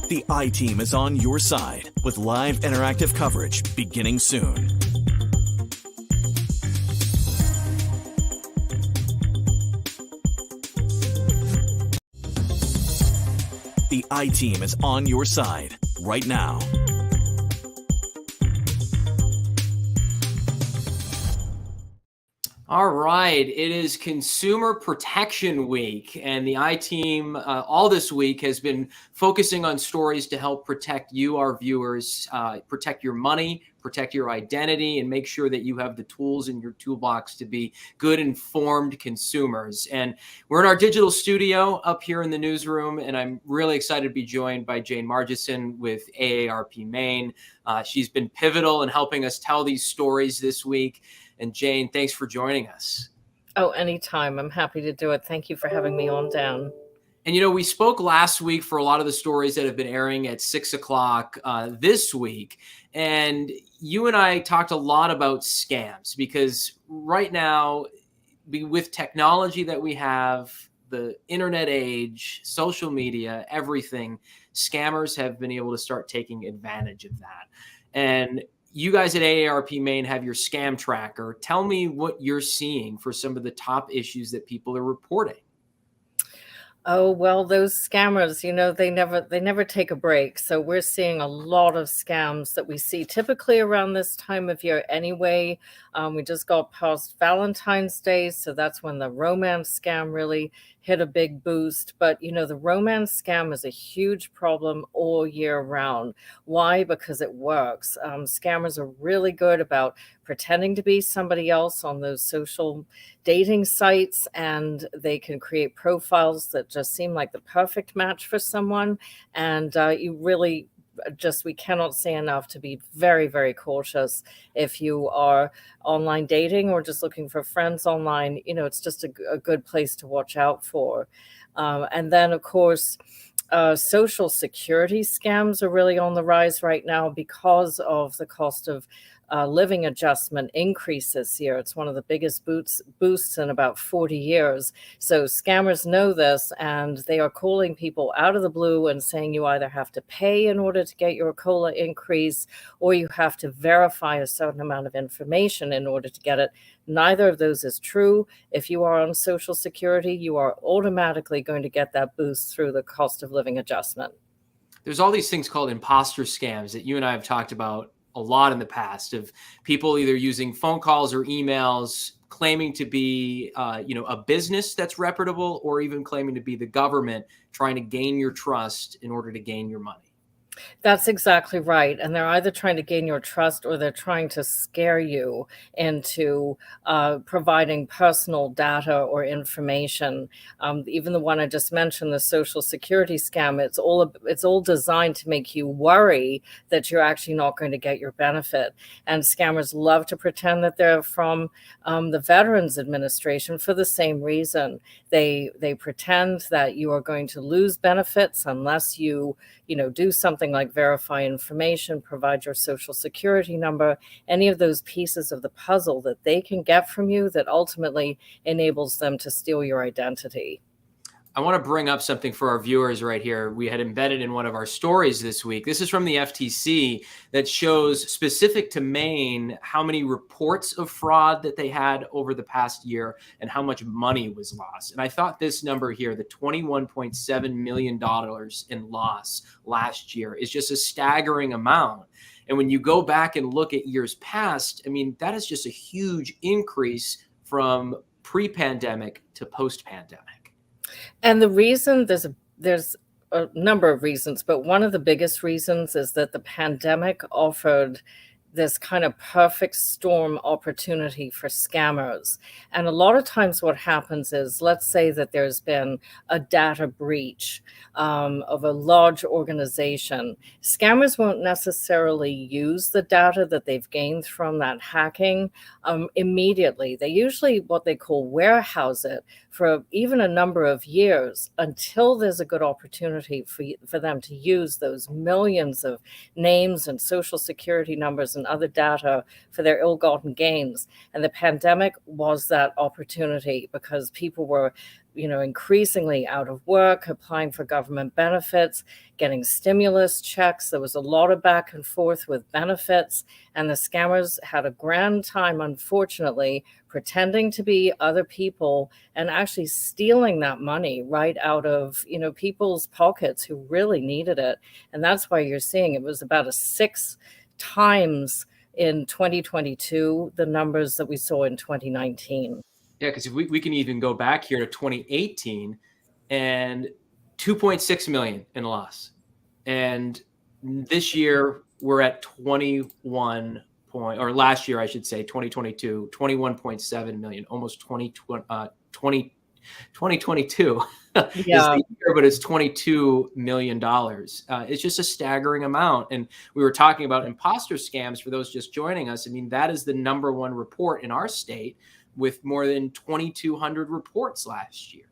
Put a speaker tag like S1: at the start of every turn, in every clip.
S1: The I-Team is on your side with live interactive coverage beginning soon. The I-Team is on your side right now.
S2: All right, it is Consumer Protection Week, and the I-Team all this week has been focusing on stories to help protect you, our viewers, protect your money, protect your identity, and make sure that you have the tools in your toolbox to be good, informed consumers. And we're in our digital studio up here in the newsroom, and I'm really excited to be joined by Jane Margison with AARP Maine. She's been pivotal in helping us tell these stories this week. And Jane, thanks for joining us.
S3: Oh, anytime. I'm happy to do it. Thank you for having me on down.
S2: And, you know, we spoke last week for a lot of the stories that have been airing at 6 o'clock this week. And you and I talked a lot about scams because right now, with technology that we have, the internet age, social media, everything, scammers have been able to start taking advantage of that. And you guys at AARP Maine have your scam tracker. Tell me what you're seeing for some of the top issues that people are reporting.
S3: Oh, well, those scammers, you know, they never take a break. So we're seeing a lot of scams that we see typically around this time of year anyway. We just got past Valentine's Day, so that's when the romance scam really hit a big boost. But, you know, the romance scam is a huge problem all year round. Why? Because it works. Scammers are really good about pretending to be somebody else on those social dating sites, and they can create profiles that just seem like the perfect match for someone. And you really we cannot say enough to be very, very cautious if you are online dating or just looking for friends online. You know, it's just a good place to watch out for. And then, of course, social security scams are really on the rise right now because of the cost of living adjustment increase this year. It's one of the biggest boosts in about 40 years. So scammers know this, and they are calling people out of the blue and saying you either have to pay in order to get your COLA increase, or you have to verify a certain amount of information in order to get it. Neither of those is true. If you are on Social Security, you are automatically going to get that boost through the cost of living adjustment.
S2: There's all these things called imposter scams that you and I have talked about a lot in the past, of people either using phone calls or emails claiming to be, a business that's reputable, or even claiming to be the government trying to gain your trust in order to gain your money.
S3: That's exactly right. And they're either trying to gain your trust or they're trying to scare you into providing personal data or information. Even the one I just mentioned, the Social Security scam, it's all designed to make you worry that you're actually not going to get your benefit. And scammers love to pretend that they're from the Veterans Administration for the same reason. They pretend that you are going to lose benefits unless you do something like verify information, provide your Social Security number, any of those pieces of the puzzle that they can get from you that ultimately enables them to steal your identity.
S2: I want to bring up something for our viewers right here. We had embedded in one of our stories this week. This is from the FTC that shows, specific to Maine, how many reports of fraud that they had over the past year and how much money was lost. And I thought this number here, the $21.7 million in loss last year, is just a staggering amount. And when you go back and look at years past, I mean, that is just a huge increase from pre-pandemic to post-pandemic.
S3: And the reason, there's a number of reasons, but one of the biggest reasons is that the pandemic offered this kind of perfect storm opportunity for scammers. And a lot of times what happens is, let's say that there's been a data breach of a large organization. Scammers won't necessarily use the data that they've gained from that hacking immediately. They usually, what they call, warehouse it for even a number of years until there's a good opportunity for them to use those millions of names and Social Security numbers and other data for their ill-gotten gains. And the pandemic was that opportunity because people were increasingly out of work, applying for government benefits, getting stimulus checks. There was a lot of back and forth with benefits, and the scammers had a grand time, unfortunately, pretending to be other people and actually stealing that money right out of, people's pockets who really needed it. And that's why you're seeing it was about a 6 times in 2022 the numbers that we saw in 2019.
S2: Yeah, because we can even go back here to 2018 and 2.6 million in loss. And this year we're at 21 point, or last year I should say, 2022, 21.7 million, almost 2022 is the year, but it's $22 million. It's just a staggering amount. And we were talking about imposter scams for those just joining us. I mean, that is the #1 report in our state, with more than 2,200 reports last year.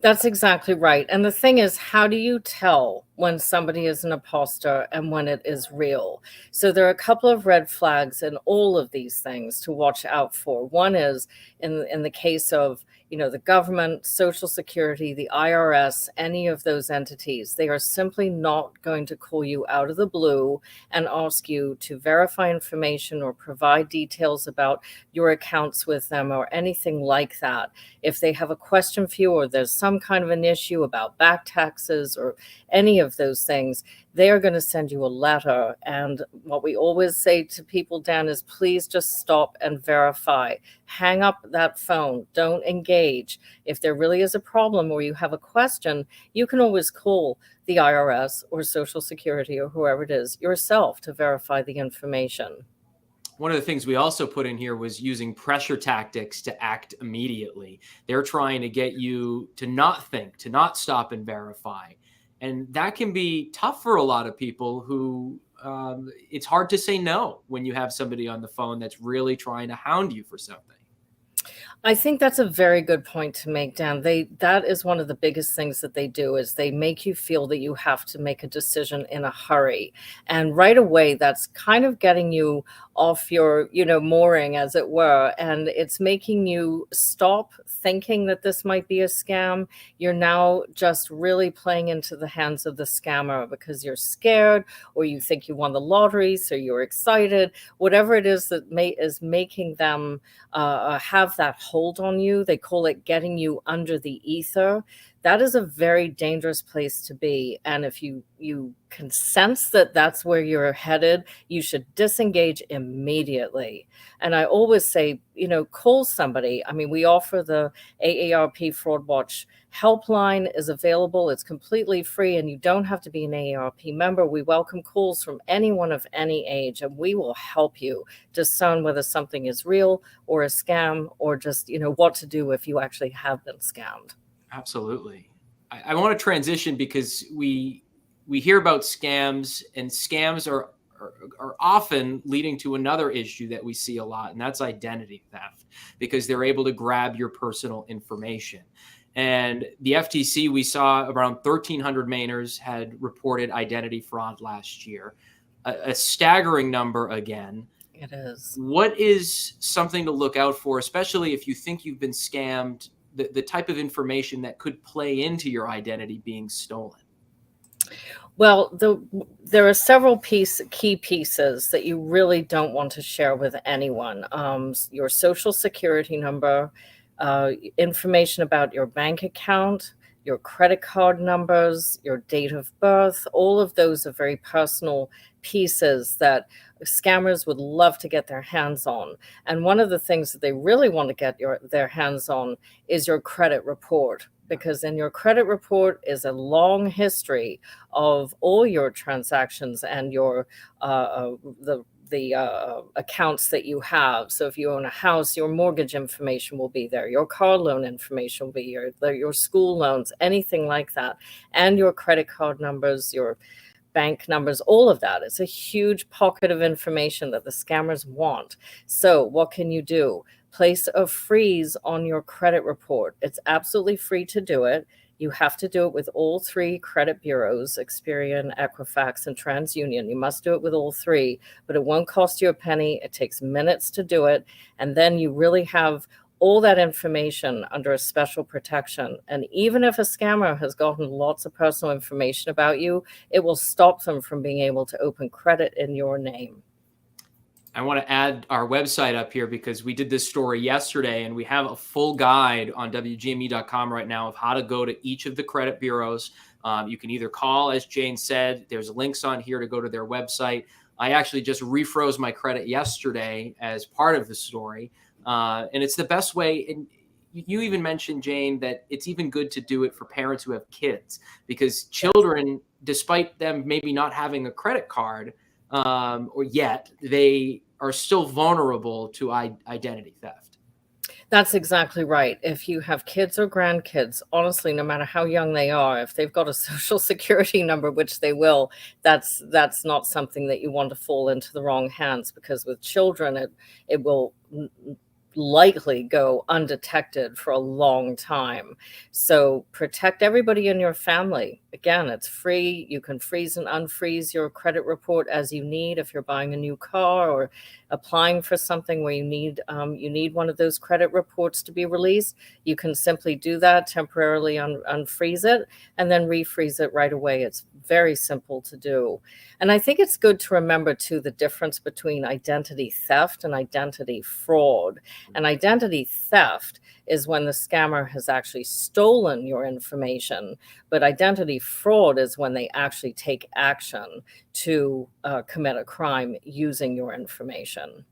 S3: That's exactly right. And the thing is, how do you tell when somebody is an imposter and when it is real? So there are a couple of red flags in all of these things to watch out for. One is in the case of, the government, Social Security, the IRS, any of those entities, they are simply not going to call you out of the blue and ask you to verify information or provide details about your accounts with them or anything like that. If they have a question for you or there's some kind of an issue about back taxes or any of those things, they are going to send you a letter. And what we always say to people, Dan, is please just stop and verify. Hang up that phone. Don't engage. If there really is a problem or you have a question, you can always call the IRS or Social Security or whoever it is yourself to verify the information.
S2: One of the things we also put in here was using pressure tactics to act immediately. They're trying to get you to not think, to not stop and verify. And that can be tough for a lot of people who it's hard to say no when you have somebody on the phone that's really trying to hound you for something.
S3: I think that's a very good point to make, Dan. That is one of the biggest things that they do, is they make you feel that you have to make a decision in a hurry. And right away, that's kind of getting you off your, mooring, as it were. And it's making you stop thinking that this might be a scam. You're now just really playing into the hands of the scammer because you're scared, or you think you won the lottery, so you're excited. Whatever it is that is making them have that hold on you. They call it getting you under the ether. That is a very dangerous place to be. And if you can sense that that's where you're headed, you should disengage immediately. And I always say, call somebody. I mean, we offer the AARP Fraud Watch helpline is available. It's completely free, and you don't have to be an AARP member. We welcome calls from anyone of any age, and we will help you discern whether something is real or a scam, or just, what to do if you actually have been scammed.
S2: Absolutely. I want to transition because we hear about scams, and scams are often leading to another issue that we see a lot, and that's identity theft, because they're able to grab your personal information. And the FTC, we saw around 1,300 Mainers had reported identity fraud last year, a staggering number again.
S3: It is.
S2: What is something to look out for, especially if you think you've been scammed, the type of information that could play into your identity being stolen?
S3: Well, there are several key pieces that you really don't want to share with anyone. Your Social Security number, information about your bank account, your credit card numbers, your date of birth. All of those are very personal pieces that scammers would love to get their hands on. And one of the things that they really want to get their hands on is your credit report, because in your credit report is a long history of all your transactions and your the accounts that you have. So if you own a house, your mortgage information will be there. Your car loan information will be your school loans, anything like that. And your credit card numbers, your bank numbers, all of that. It's a huge pocket of information that the scammers want. So what can you do? Place a freeze on your credit report. It's absolutely free to do it. You have to do it with all 3 credit bureaus, Experian, Equifax, and TransUnion. You must do it with all 3, but it won't cost you a penny. It takes minutes to do it. And then you really have all that information under a special protection. And even if a scammer has gotten lots of personal information about you, it will stop them from being able to open credit in your name.
S2: I want to add our website up here because we did this story yesterday, and we have a full guide on WGME.com right now of how to go to each of the credit bureaus. You can either call, as Jane said, there's links on here to go to their website. I actually just refroze my credit yesterday as part of the story. And it's the best way. And you even mentioned, Jane, that it's even good to do it for parents who have kids, because children, despite them maybe not having a credit card or yet, they are still vulnerable to identity theft.
S3: That's exactly right. If you have kids or grandkids, honestly, no matter how young they are, if they've got a social security number, which they will, that's not something that you want to fall into the wrong hands, because with children, it will likely go undetected for a long time. So protect everybody in your family. Again, it's free. You can freeze and unfreeze your credit report as you need. If you're buying a new car or applying for something where you need one of those credit reports to be released, you can simply do that, temporarily unfreeze it, and then refreeze it right away. It's very simple to do. And I think it's good to remember too the difference between identity theft and identity fraud. And identity theft is when the scammer has actually stolen your information, but identity fraud is when they actually take action to commit a crime using your information.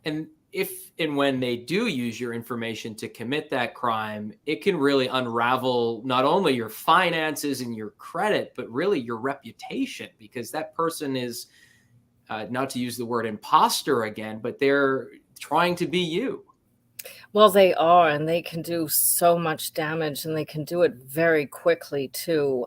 S2: And if and when they do use your information to commit that crime, it can really unravel not only your finances and your credit, but really your reputation, because that person is, not to use the word imposter again, but they're trying to be you.
S3: Well, they are, and they can do so much damage, and they can do it very quickly too.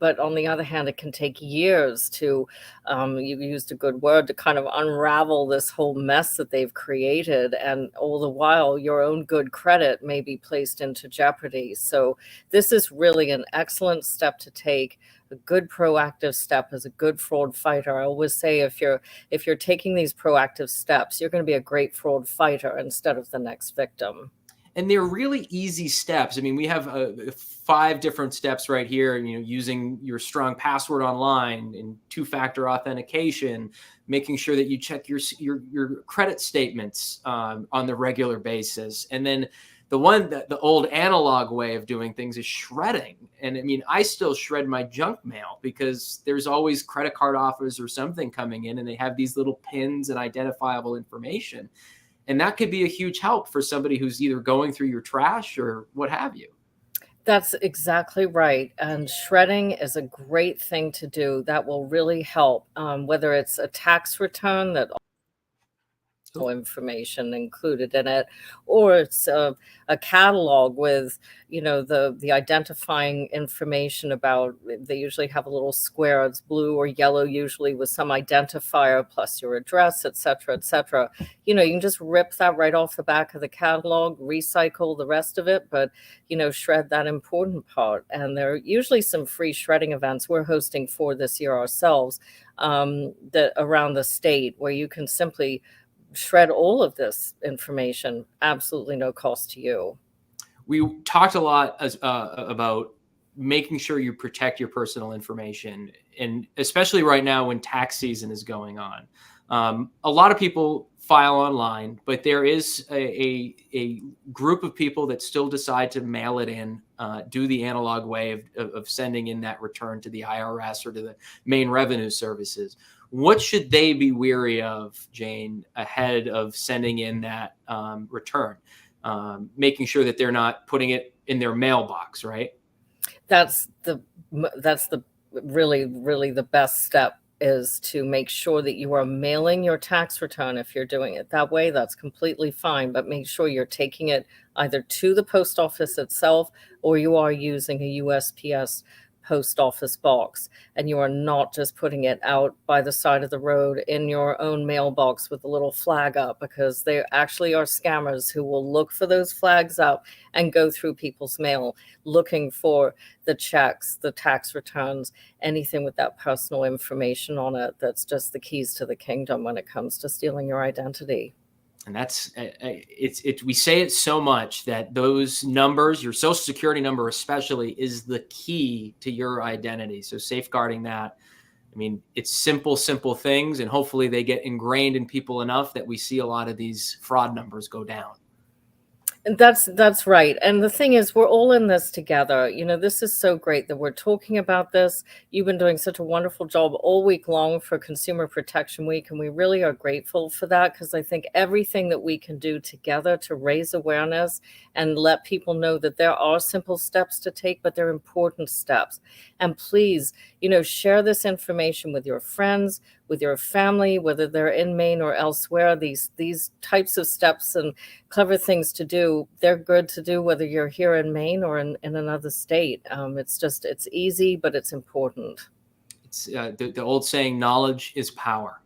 S3: But on the other hand, it can take years to, you used a good word, to kind of unravel this whole mess that they've created. And all the while, your own good credit may be placed into jeopardy. So this is really an excellent step to take. A good proactive step as a good fraud fighter. I always say if you're taking these proactive steps, you're going to be a great fraud fighter instead of the next victim.
S2: And they're really easy steps. I mean, we have 5 different steps right here. Using your strong password online and 2-factor authentication, making sure that you check your credit statements on the regular basis, and then the old analog way of doing things is shredding. And I mean, I still shred my junk mail because there's always credit card offers or something coming in, and they have these little pins and identifiable information. And that could be a huge help for somebody who's either going through your trash or what have you.
S3: That's exactly right. And shredding is a great thing to do. That will really help, whether it's a tax return that information included in it, or it's a catalog with the identifying information about. They usually have a little square, it's blue or yellow usually, with some identifier plus your address, etc., etc. You can just rip that right off the back of the catalog, recycle the rest of it, but shred that important part. And there are usually some free shredding events we're hosting for this year ourselves, that around the state, where you can simply shred all of this information, absolutely no cost to you.
S2: We talked a lot about making sure you protect your personal information, and especially right now when tax season is going on. A lot of people file online, but there is a group of people that still decide to mail it in, do the analog way of sending in that return to the IRS or to the main revenue services. What should they be wary of, Jane, ahead of sending in that return? Making sure that they're not putting it in their mailbox, right?
S3: That's the really, really the best step, is to make sure that you are mailing your tax return. If you're doing it that way, that's completely fine, but make sure you're taking it either to the post office itself, or you are using a USPS post office box, and you are not just putting it out by the side of the road in your own mailbox with a little flag up, because there actually are scammers who will look for those flags up and go through people's mail looking for the checks, the tax returns, anything with that personal information on it. That's just the keys to the kingdom when it comes to stealing your identity.
S2: And that's we say it so much that those numbers, your social security number especially, is the key to your identity. So safeguarding that, I mean, it's simple things, and hopefully they get ingrained in people enough that we see a lot of these fraud numbers go down.
S3: And that's right. And the thing is, we're all in this together. This is so great that we're talking about this. You've been doing such a wonderful job all week long for Consumer Protection Week, and we really are grateful for that, because I think everything that we can do together to raise awareness and let people know that there are simple steps to take, but they're important steps. And please, share this information with your friends, with your family, whether they're in Maine or elsewhere. These types of steps and clever things to do, they're good to do whether you're here in Maine or in another state. It's easy, but it's important.
S2: It's the old saying, knowledge is power.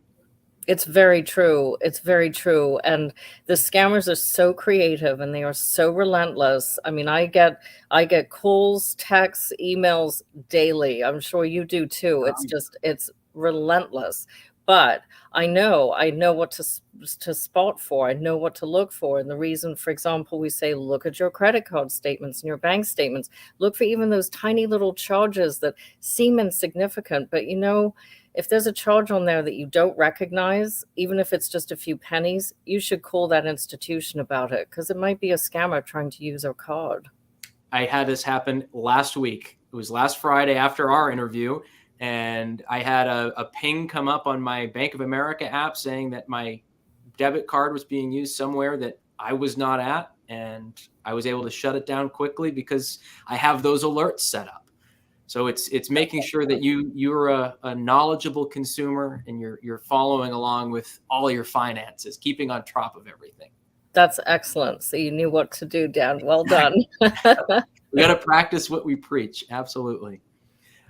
S3: It's very true. It's very true. And the scammers are so creative and they are so relentless. I mean, I get calls, texts, emails daily. I'm sure you do too. It's relentless. But I know what to spot for. I know what to look for. And the reason, for example, we say, look at your credit card statements and your bank statements. Look for even those tiny little charges that seem insignificant. But if there's a charge on there that you don't recognize, even if it's just a few pennies, you should call that institution about it, because it might be a scammer trying to use our card.
S2: I had this happen last week. It was last Friday after our interview, and I had a ping come up on my Bank of America app saying that my debit card was being used somewhere that I was not at, and I was able to shut it down quickly because I have those alerts set up. So it's making sure that you're a knowledgeable consumer and you're following along with all your finances, keeping on top of everything.
S3: That's excellent. So you knew what to do, Dan. Well done.
S2: We got to practice what we preach. Absolutely.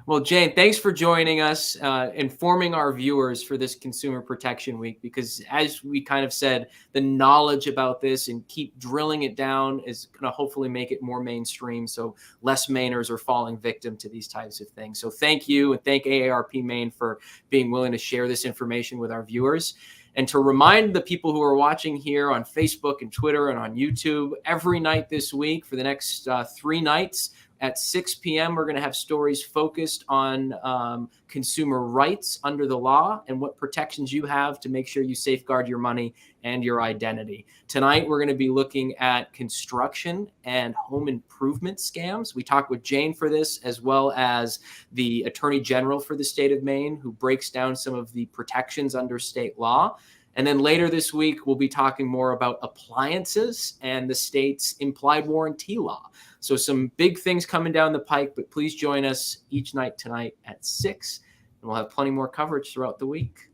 S2: Well, Jane, thanks for joining us, informing our viewers for this Consumer Protection Week, because as we kind of said, the knowledge about this and keep drilling it down is going to hopefully make it more mainstream, so less Mainers are falling victim to these types of things. So thank you, and thank AARP Maine for being willing to share this information with our viewers. And to remind the people who are watching here on Facebook and Twitter and on YouTube, every night this week for the next 3 nights, at 6 p.m., we're going to have stories focused on consumer rights under the law and what protections you have to make sure you safeguard your money and your identity. Tonight, we're going to be looking at construction and home improvement scams. We talked with Jane for this, as well as the Attorney General for the state of Maine, who breaks down some of the protections under state law. And then later this week, we'll be talking more about appliances and the state's implied warranty law. So some big things coming down the pike, but please join us each night tonight at 6, and we'll have plenty more coverage throughout the week.